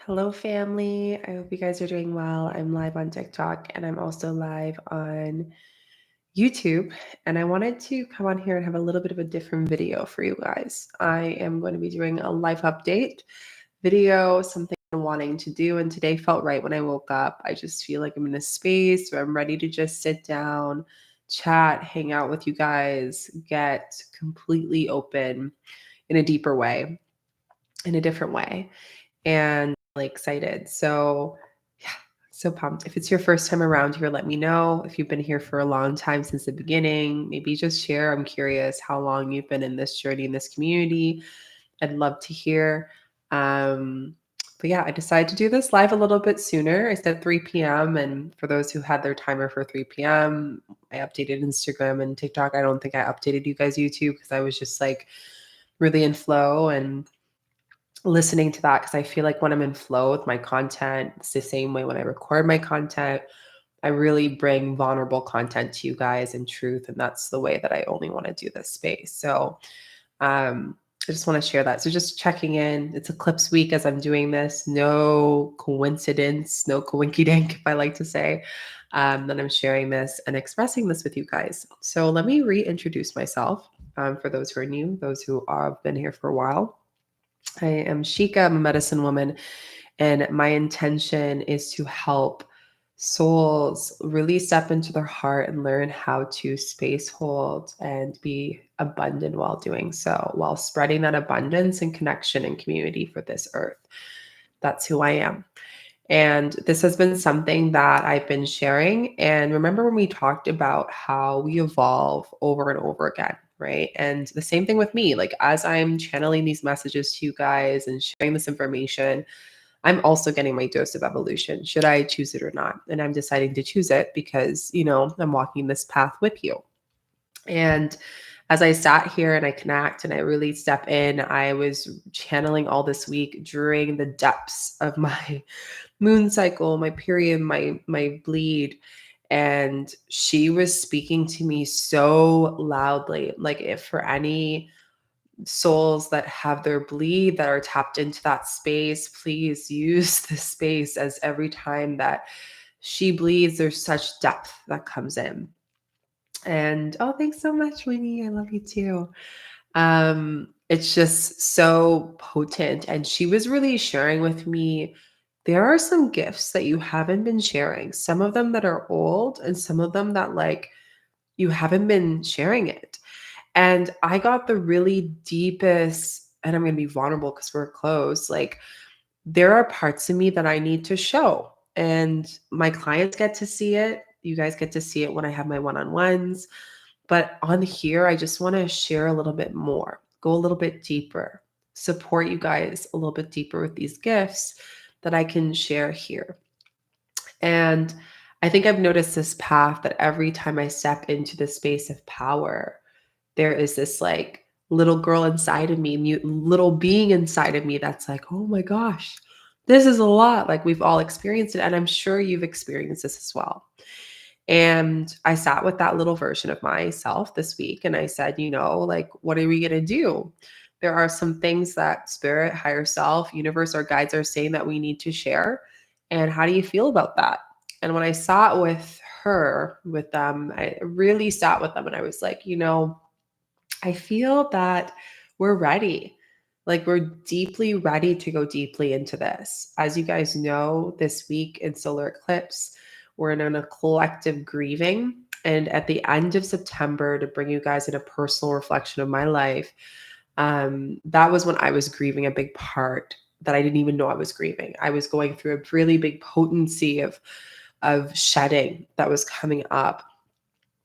Hello, family. I hope you guys are doing well. I'm live on TikTok and I'm also live on YouTube. And I wanted to come on here and have a little bit of a different video for you guys. I am going to be doing a life update video, something I'm wanting to do. And today felt right when I woke up. I just feel like I'm in a space where I'm ready to just sit down, chat, hang out with you guys, get completely open in a deeper way, in a different way. And really excited. So, yeah, so pumped. If it's your first time around here, let me know. If you've been here for a long time since the beginning, maybe just share. I'm curious how long you've been in this journey, in this community. I'd love to hear. But yeah, I decided to do this live a little bit sooner. I said 3 p.m. And for those who had their timer for 3 p.m., I updated Instagram and TikTok. I don't think I updated you guys YouTube because I was just like really in flow and listening to that because I feel like when I'm in flow with my content, it's the same way when I record my content. I really bring vulnerable content to you guys in truth, and that's the way that I only want to do this space. So I just want to share that. So just checking in. It's Eclipse week as I'm doing this. No coincidence, no coinkydink, if I like to say, that I'm sharing this and expressing this with you guys. So let me reintroduce myself for those who are new, those who have been here for a while. I am Shika. I'm a medicine woman, and my intention is to help souls really step into their heart and learn how to space hold and be abundant while doing so, while spreading that abundance and connection and community for this earth. That's who I am. And this has been something that I've been sharing. And remember when we talked about how we evolve over and over again, right? And the same thing with me. Like, as I'm channeling these messages to you guys and sharing this information, I'm also getting my dose of evolution. Should I choose it or not? And I'm deciding to choose it because, I'm walking this path with you. And as I sat here and I connect and I really step in, I was channeling all this week during the depths of my moon cycle, my period, my bleed. And she was speaking to me so loudly. Like, if for any souls that have their bleed that are tapped into that space, please use this space, as every time that she bleeds, there's such depth that comes in. And oh, thanks so much, Winnie. I love you too. It's just so potent. And she was really sharing with me, there are some gifts that you haven't been sharing, some of them that are old, and some of them that, like, you haven't been sharing it. And I got the really deepest, and I'm going to be vulnerable because we're close. Like, there are parts of me that I need to show, and my clients get to see it. You guys get to see it when I have my one-on-ones. But on here, I just want to share a little bit more, go a little bit deeper, support you guys a little bit deeper with these gifts that I can share here. And I think I've noticed this path that every time I step into the space of power, there is this like little girl inside of me, little being inside of me that's like, oh my gosh, this is a lot. Like, we've all experienced it. And I'm sure you've experienced this as well. And I sat with that little version of myself this week and I said, like, what are we going to do? There are some things that spirit, higher self, universe, our guides are saying that we need to share. And how do you feel about that? And when I sat with her, with them, I really sat with them and I was like, I feel that we're ready. Like, we're deeply ready to go deeply into this. As you guys know, this week in solar eclipse, we're in a collective grieving. And at the end of September, to bring you guys in a personal reflection of my life, that was when I was grieving a big part that I didn't even know I was grieving. I was going through a really big potency of shedding that was coming up.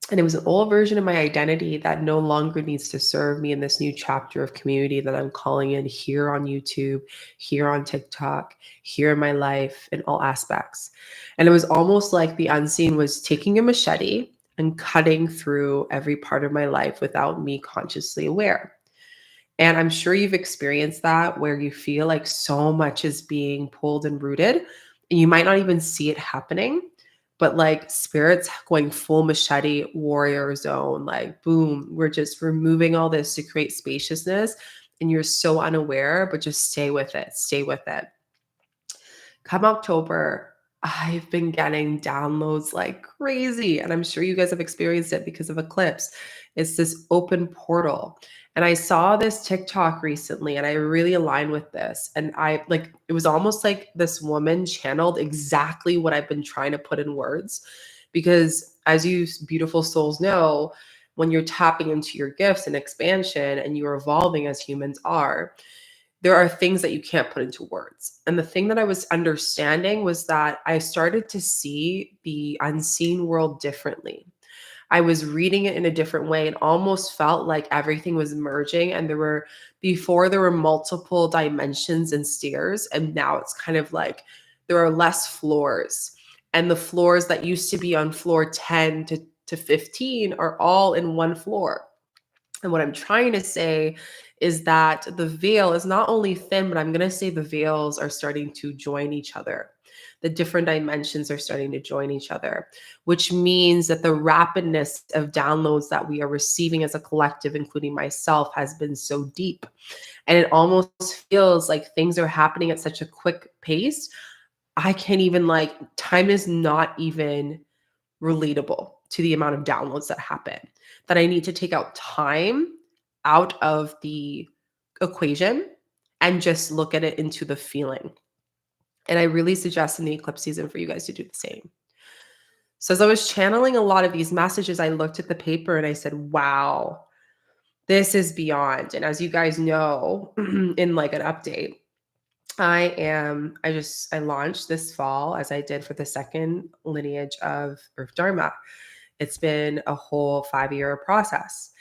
And it was an old version of my identity that no longer needs to serve me in this new chapter of community that I'm calling in here on YouTube, here on TikTok, here in my life, in all aspects. And it was almost like the unseen was taking a machete and cutting through every part of my life without me consciously aware. And I'm sure you've experienced that, where you feel like so much is being pulled and rooted, and you might not even see it happening, but like spirit's going full machete warrior zone, like boom, we're just removing all this to create spaciousness. And you're so unaware, but just stay with it, stay with it. Come October, I've been getting downloads like crazy, and I'm sure you guys have experienced it because of Eclipse. It's this open portal. And I saw this TikTok recently and I really align with this. And I like it was almost like this woman channeled exactly what I've been trying to put in words. Because as you beautiful souls know, when you're tapping into your gifts and expansion and you're evolving as humans are, there are things that you can't put into words. And the thing that I was understanding was that I started to see the unseen world differently. I was reading it in a different way and almost felt like everything was merging. And before there were multiple dimensions and stairs. And now it's kind of like there are less floors. And the floors that used to be on floor 10 to 15 are all in one floor. And what I'm trying to say is that the veil is not only thin, but I'm going to say the veils are starting to join each other. The different dimensions are starting to join each other, which means that the rapidness of downloads that we are receiving as a collective, including myself, has been so deep. And it almost feels like things are happening at such a quick pace. I can't even like, time is not even relatable to the amount of downloads that happen, that I need to take out time out of the equation and just look at it into the feeling. And I really suggest in the eclipse season for you guys to do the same. So as I was channeling a lot of these messages, I looked at the paper and I said, wow, this is beyond. And as you guys know, in like an update, I launched this fall, as I did for the second lineage of Earth Dharma. It's been a whole 5-year process.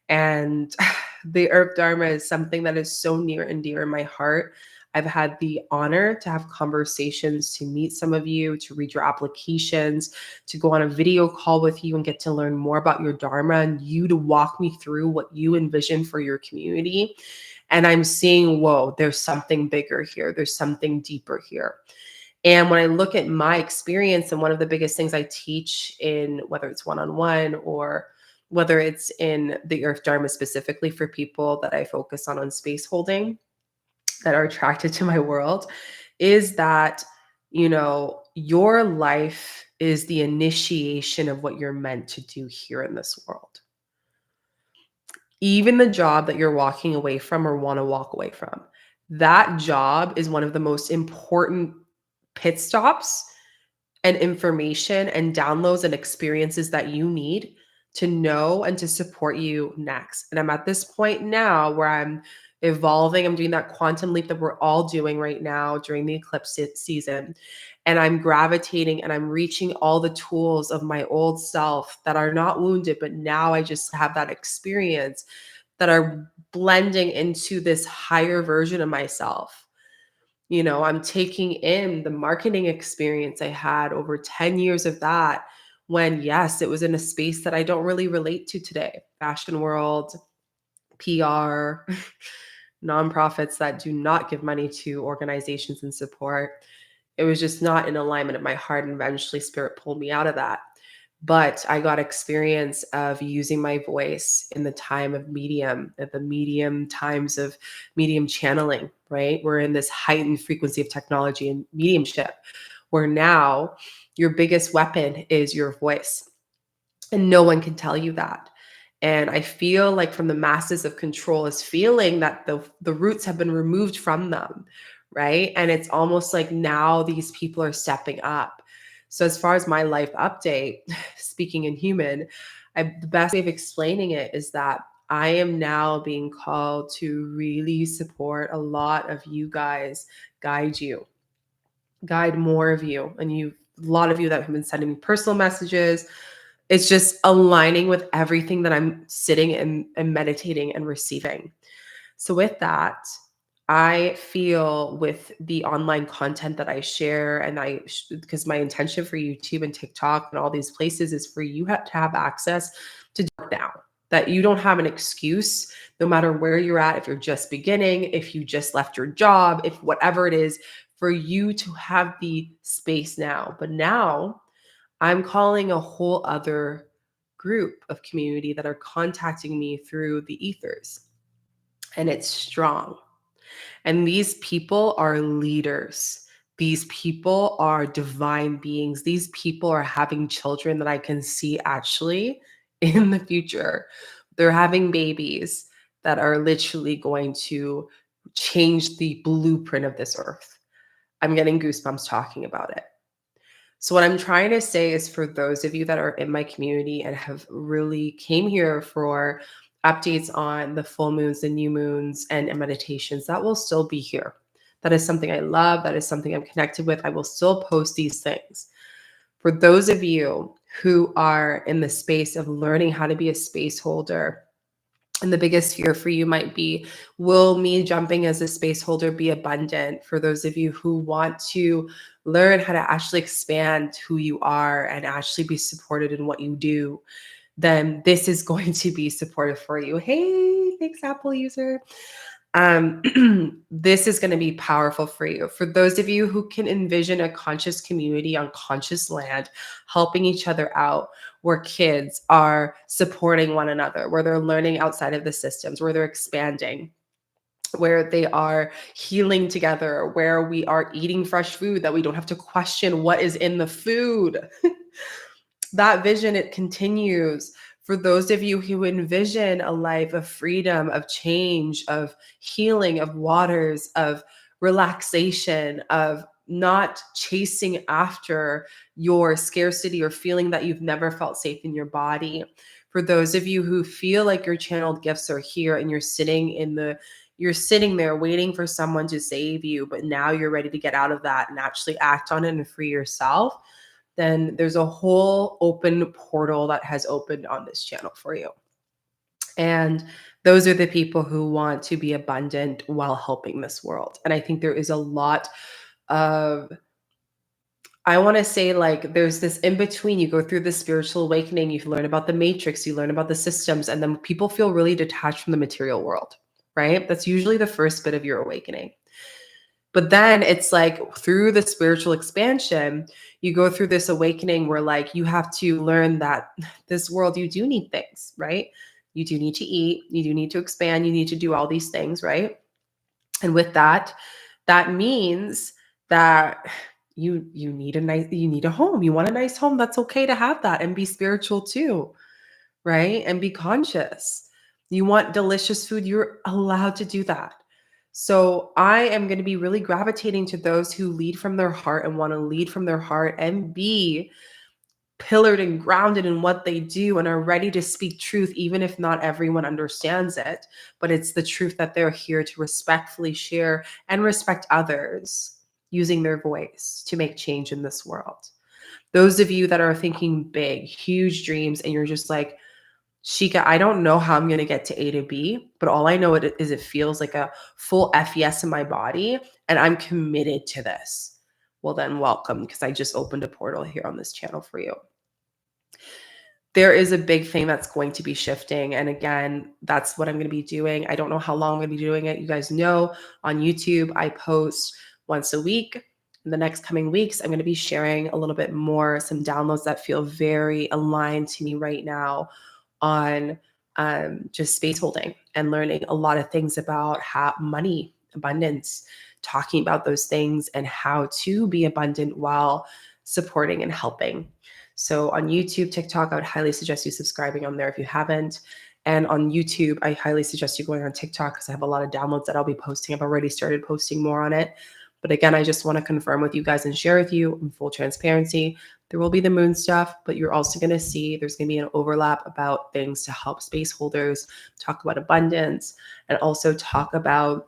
And the Earth Dharma is something that is so near and dear in my heart. I've had the honor to have conversations, to meet some of you, to read your applications, to go on a video call with you and get to learn more about your Dharma and you to walk me through what you envision for your community. And I'm seeing, whoa, there's something bigger here. There's something deeper here. And when I look at my experience, and one of the biggest things I teach in whether it's one-on-one or whether it's in the Earth Dharma specifically for people that I focus on space holding that are attracted to my world, is that, your life is the initiation of what you're meant to do here in this world. Even the job that you're walking away from or want to walk away from, that job is one of the most important pit stops and information and downloads and experiences that you need to know and to support you next. And I'm at this point now where I'm evolving. I'm doing that quantum leap that we're all doing right now during the eclipse season. And I'm gravitating and I'm reaching all the tools of my old self that are not wounded, but now I just have that experience that are blending into this higher version of myself. I'm taking in the marketing experience I had over 10 years of that when, yes, it was in a space that I don't really relate to today. Fashion world, PR, nonprofits that do not give money to organizations and support. It was just not in alignment of my heart. And eventually, spirit pulled me out of that. But I got experience of using my voice in the time of medium, at the medium times of medium channeling, right? We're in this heightened frequency of technology and mediumship, where now your biggest weapon is your voice. And no one can tell you that. And I feel like from the masses of control is feeling that the roots have been removed from them, right? And it's almost like now these people are stepping up. So as far as my life update, speaking in human, the best way of explaining it is that I am now being called to really support a lot of you guys, guide more of you. And a lot of you that have been sending me personal messages, it's just aligning with everything that I'm sitting and meditating and receiving. So with that, I feel with the online content that I share, and because my intention for YouTube and TikTok and all these places is for you to have access to now, that you don't have an excuse, no matter where you're at, if you're just beginning, if you just left your job, if whatever it is, for you to have the space now. But now I'm calling a whole other group of community that are contacting me through the ethers. And it's strong. And these people are leaders. These people are divine beings. These people are having children that I can see actually in the future. They're having babies that are literally going to change the blueprint of this earth. I'm getting goosebumps talking about it. So what I'm trying to say is, for those of you that are in my community and have really came here for updates on the full moons, the new moons, and meditations, that will still be here. That is something I love. That is something I'm connected with. I will still post these things. For those of you who are in the space of learning how to be a space holder, and the biggest fear for you might be, will me jumping as a space holder be abundant? For those of you who want to learn how to actually expand who you are and actually be supported in what you do, then this is going to be supportive for you. Hey, thanks, Apple user. This is going to be powerful for you. For those of you who can envision a conscious community on conscious land, helping each other out, where kids are supporting one another, where they're learning outside of the systems, where they're expanding, where they are healing together, where we are eating fresh food that we don't have to question what is in the food. That vision, it continues. For those of you who envision a life of freedom, of change, of healing, of waters, of relaxation, of not chasing after your scarcity or feeling that you've never felt safe in your body. For those of you who feel like your channeled gifts are here and you're sitting there waiting for someone to save you, but now you're ready to get out of that and actually act on it and free yourself, then there's a whole open portal that has opened on this channel for you. And those are the people who want to be abundant while helping this world. And I think there is a lot of, I want to say, like, there's this in between. You go through the spiritual awakening, you learn about the matrix, you learn about the systems, and then people feel really detached from the material world, right? That's usually the first bit of your awakening. But then it's like through the spiritual expansion, you go through this awakening where, like, you have to learn that this world, you do need things, right? You do need to eat, you do need to expand, you need to do all these things, right? And with that, that means that you need a home. You want a nice home. That's okay to have that and be spiritual too, right? And be conscious. You want delicious food, you're allowed to do that. So I am going to be really gravitating to those who lead from their heart and want to lead from their heart and be pillared and grounded in what they do and are ready to speak truth, even if not everyone understands it. But it's the truth that they're here to respectfully share and respect others using their voice to make change in this world. Those of you that are thinking big, huge dreams, and you're just like, Shika, I don't know how I'm going to get to A to B, but all I know is it feels like a full FES in my body, and I'm committed to this. Well, then welcome, because I just opened a portal here on this channel for you. There is a big thing that's going to be shifting. And again, that's what I'm going to be doing. I don't know how long I'm going to be doing it. You guys know on YouTube, I post once a week. In the next coming weeks, I'm going to be sharing a little bit more, some downloads that feel very aligned to me right now on just space holding and learning a lot of things about how money, abundance, talking about those things and how to be abundant while supporting and helping. So on YouTube, TikTok, I would highly suggest you subscribing on there if you haven't. And on YouTube, I highly suggest you going on TikTok because I have a lot of downloads that I'll be posting. I've already started posting more on it. But again, I just want to confirm with you guys and share with you in full transparency. There will be the moon stuff, but you're also going to see there's going to be an overlap about things to help space holders, talk about abundance, and also talk about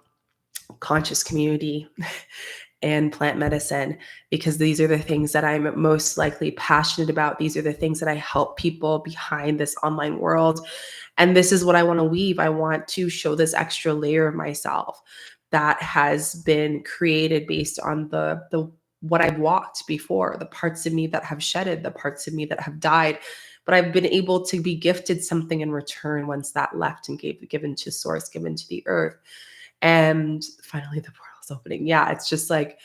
conscious community and plant medicine, because these are the things that I'm most likely passionate about. These are the things that I help people behind this online world. And this is what I want to weave. I want to show this extra layer of myself that has been created based on the what I've walked before, the parts of me that have shedded, the parts of me that have died. But I've been able to be gifted something in return once that left and given to source, given to the earth. And finally, the portal's opening. Yeah, it's just like,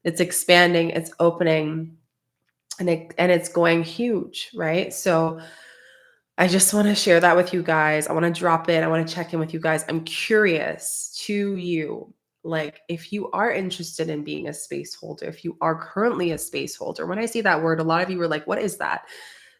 it's expanding, it's opening, and it's going huge, right? So I just want to share that with you guys. I want to drop in. I want to check in with you guys. I'm curious to you. Like, if you are interested in being a space holder, if you are currently a space holder, when I say that word, a lot of you were like, what is that?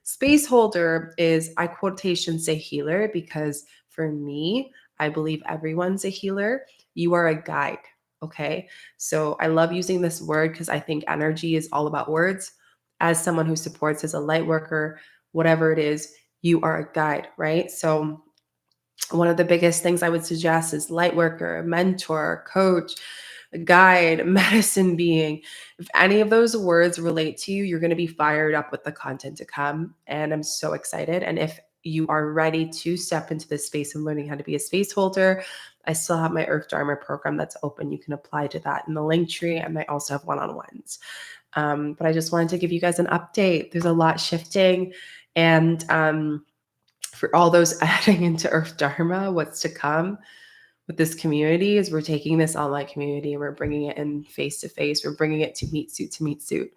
Space holder is, I quotation say healer, because for me, I believe everyone's a healer. You are a guide. Okay. So I love using this word because I think energy is all about words. As someone who supports as a light worker, whatever it is, you are a guide, right? So one of the biggest things I would suggest is light worker, mentor, coach, guide, medicine being. If any of those words relate to you, you're going to be fired up with the content to come. And I'm so excited. And if you are ready to step into this space of learning how to be a space holder, I still have my Earth Dharma program that's open. You can apply to that in the link tree. And I also have one-on-ones. But I just wanted to give you guys an update. There's a lot shifting. And for all those adding into Earth Dharma, what's to come with this community is we're taking this online community and we're bringing it in face to face. We're bringing it to meet suit.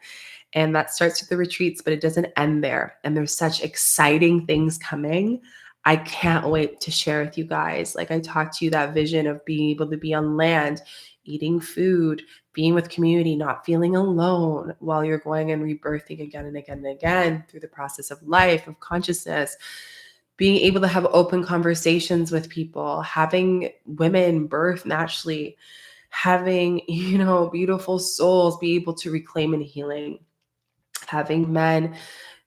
And that starts with the retreats, but it doesn't end there. And there's such exciting things coming. I can't wait to share with you guys. Like I talked to you, that vision of being able to be on land, eating food, being with community, not feeling alone while you're going and rebirthing again and again and again through the process of life, of consciousness, being able to have open conversations with people, having women birth naturally, having, beautiful souls be able to reclaim and healing, having men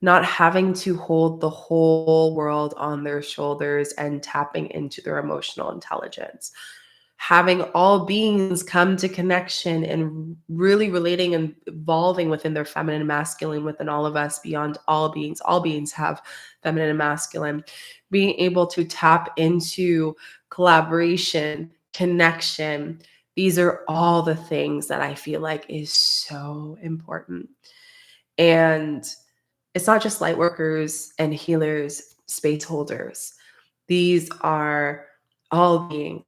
not having to hold the whole world on their shoulders and tapping into their emotional intelligence, having all beings come to connection and really relating and evolving within their feminine and masculine within all of us, beyond all beings. All beings have feminine and masculine. Being able to tap into collaboration, connection. These are all the things that I feel like is so important. And it's not just light workers and healers, space holders. These are all beings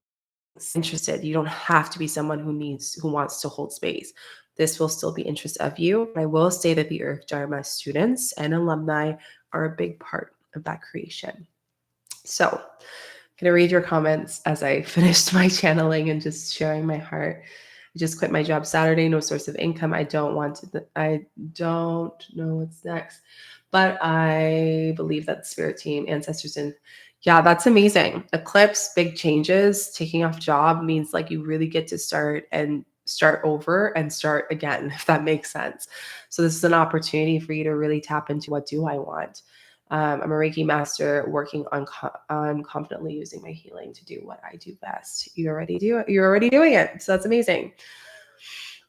interested. You don't have to be someone who wants to hold space. This will still be interest of you. I will say that the Earth Dharma students and alumni are a big part of that creation. So I'm going to read your comments as I finished my channeling and just sharing my heart. I just quit my job Saturday, no source of income. I don't know what's next, but I believe that spirit team, ancestors, and yeah, that's amazing. Eclipse, big changes, taking off job means like you really get to start over and start again, if that makes sense. So this is an opportunity for you to really tap into, what do I want? I'm a Reiki master working on confidently using my healing to do what I do best. You're already doing it. So that's amazing.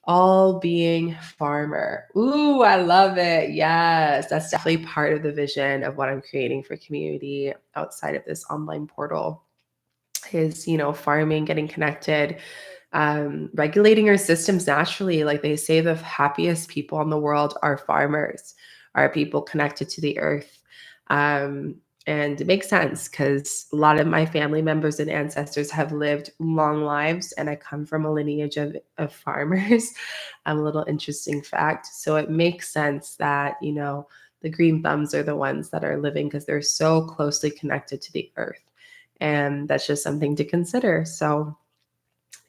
All being farmer. Ooh, I love it. Yes, that's definitely part of the vision of what I'm creating for community outside of this online portal is, farming, getting connected, regulating our systems naturally. Like they say, the happiest people in the world are farmers, are people connected to the earth. And it makes sense because a lot of my family members and ancestors have lived long lives, and I come from a lineage of farmers. A little interesting fact. So it makes sense that, the green thumbs are the ones that are living because they're so closely connected to the earth. And that's just something to consider. So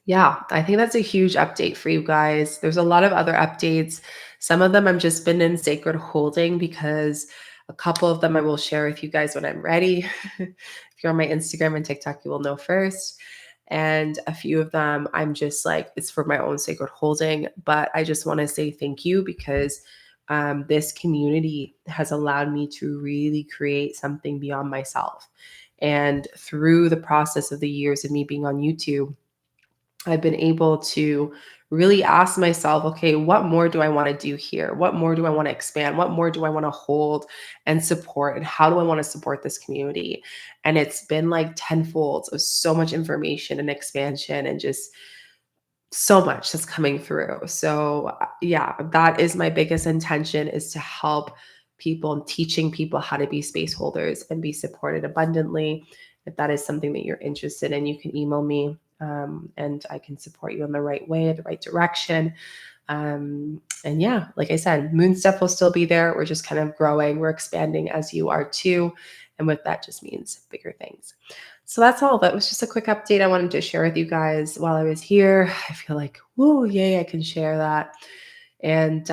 yeah, I think that's a huge update for you guys. There's a lot of other updates. Some of them I've just been in sacred holding because a couple of them I will share with you guys when I'm ready. If you're on my Instagram and TikTok, you will know first. And a few of them I'm just like, it's for my own sacred holding. But I just want to say thank you because this community has allowed me to really create something beyond myself. And through the process of the years of me being on YouTube, I've been able to really ask myself, okay, what more do I want to do here? What more do I want to expand? What more do I want to hold and support? And how do I want to support this community? And it's been like tenfold of so much information and expansion and just so much that's coming through. So yeah, that is my biggest intention, is to help people and teaching people how to be space holders and be supported abundantly. If that is something that you're interested in, you can email me and I can support you in the right way, the right direction. And yeah, like I said, moon stuff will still be there. We're just kind of growing. We're expanding as you are too. And with that just means bigger things. So that's all. That was just a quick update I wanted to share with you guys while I was here. I feel like, whoa, yay, I can share that. And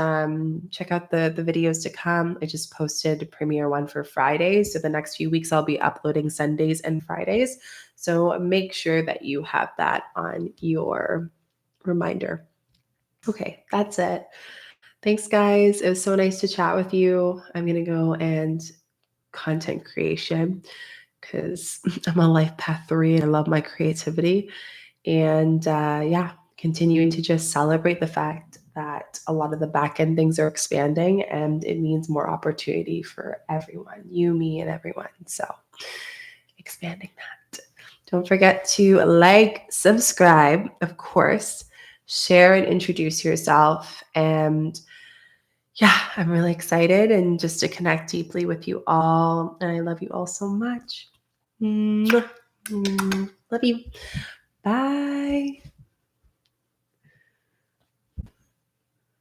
check out the videos to come. I just posted premiere one for Fridays. So the next few weeks, I'll be uploading Sundays and Fridays. So make sure that you have that on your reminder. Okay, that's it. Thanks, guys. It was so nice to chat with you. I'm going to go and content creation because I'm on life path 3 and I love my creativity. And yeah, continuing to just celebrate the fact that a lot of the back end things are expanding and it means more opportunity for everyone, you, me, and everyone. So expanding that. Don't forget to like, subscribe, of course, share and introduce yourself. And yeah, I'm really excited and just to connect deeply with you all. And I love you all so much. Mwah. Love you. Bye.